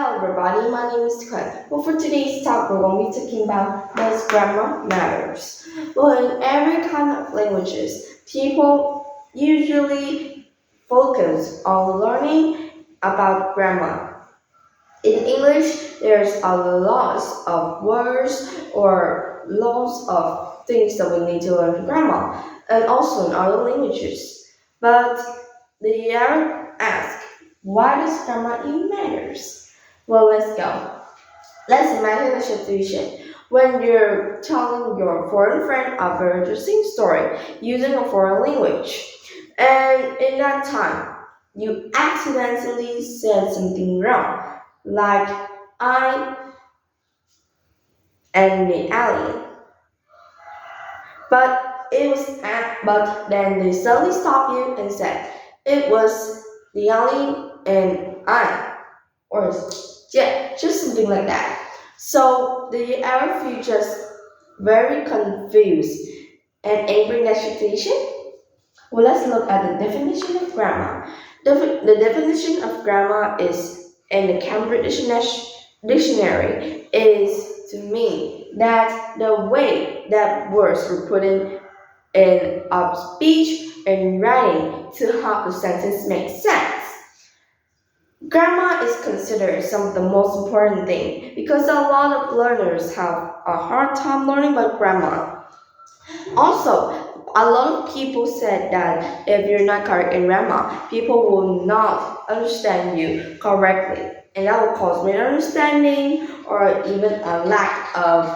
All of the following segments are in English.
Hello everybody, my name is Quinn. Well, for today's talk, we're going to be talking about does grammar matters. Well, in every kind of languages, people usually focus on learning about grammar. In English, there's a lot of words or lots of things that we need to learn grammar, and also in other languages. But they ever ask, why does grammar even matters? Well, let's go. Let's imagine a situation when you're telling your foreign friend a very interesting story using a foreign language. And in that time, you accidentally said something wrong, like I am the alien. But then they suddenly stop you and said it was the alien and I, or yeah, just something like that. So do you ever feel just very confused and angry in that situation? Well, let's look at the definition of grammar. The definition of grammar is in the Cambridge Dictionary is to mean that the way that words were put in a speech and writing to help the sentence make sense. Grammar is considered some of the most important thing because a lot of learners have a hard time learning about grammar. Also, a lot of people said that if you're not correct in grammar, people will not understand you correctly, and that will cause misunderstanding or even a lack of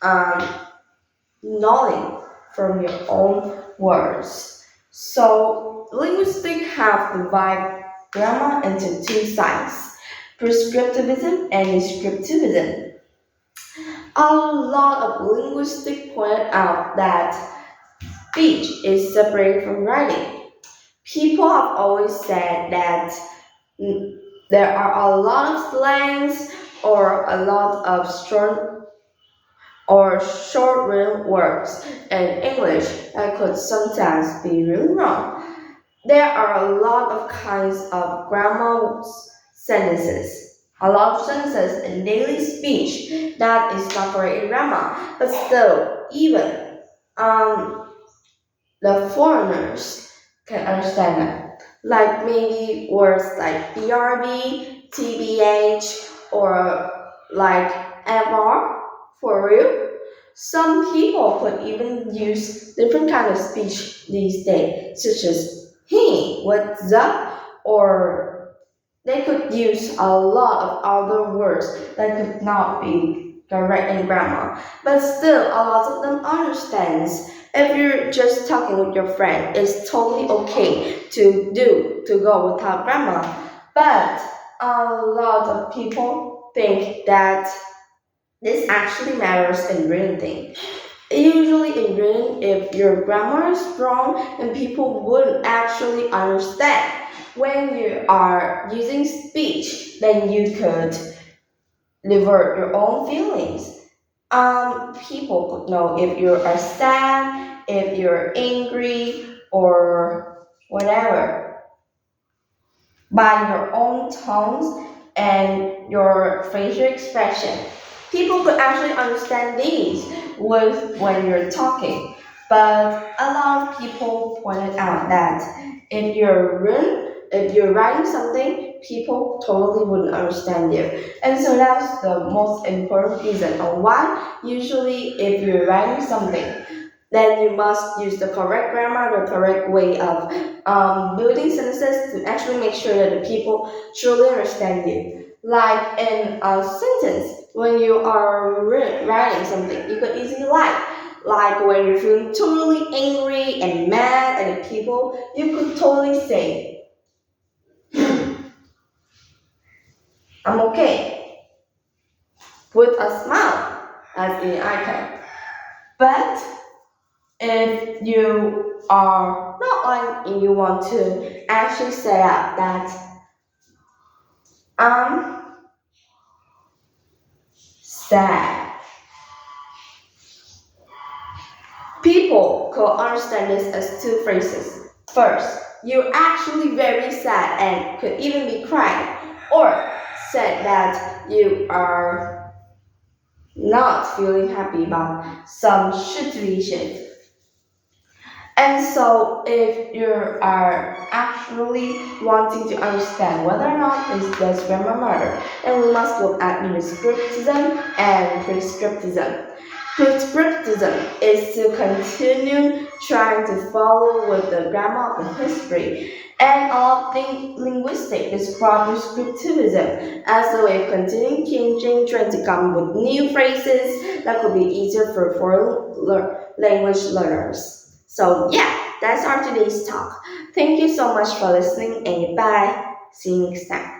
um, knowledge from your own words. So, linguistics have divided grammar into two sides, prescriptivism and descriptivism. A lot of linguistics point out that speech is separated from writing. People have always said that there are a lot of slangs or a lot of short written words in English that could sometimes be really wrong. There are a lot of kinds of grammar sentences, a lot of sentences in daily speech that is not correct in grammar, but still, even the foreigners can understand it. Like maybe words like BRB, TBH, or like FR for real. Some people could even use different kind of speech these days, such as hey, what's up? Or they could use a lot of other words that could not be correct in grammar. But still, a lot of them understands. If you're just talking with your friend, it's totally okay to go without grammar. But a lot of people think that this actually matters in written thing. Usually in written, if your grammar is wrong, then people wouldn't actually understand. When you are using speech, then you could divert your own feelings. People could know if you are sad, if you're angry, or whatever by your own tones and your facial expression. People could actually understand these with when you're talking. But a lot of people pointed out that if you're writing something, people totally wouldn't understand you. And so that's the most important reason on why usually if you're writing something, then you must use the correct grammar, the correct way of building sentences to actually make sure that the people truly understand you. Like in a sentence, when you are writing something, you could easily like when you're feeling totally angry and mad at the people, you could totally say, I'm okay, with a smile as in icon. But if you are not like and you want to actually say out that I'm sad. People could understand this as two phrases. First, you're actually very sad and could even be crying. Or said that you are not feeling happy about some situation. And so, if you are actually wanting to understand whether or not is this grammar murder, then we must look at descriptism and prescriptism. Prescriptism is to continue trying to follow with the grammar of the history, and all linguistic is prescriptivism as a way of continuing changing, trying to come with new phrases that could be easier for language learners. So yeah, that's our today's talk. Thank you so much for listening and goodbye. See you next time.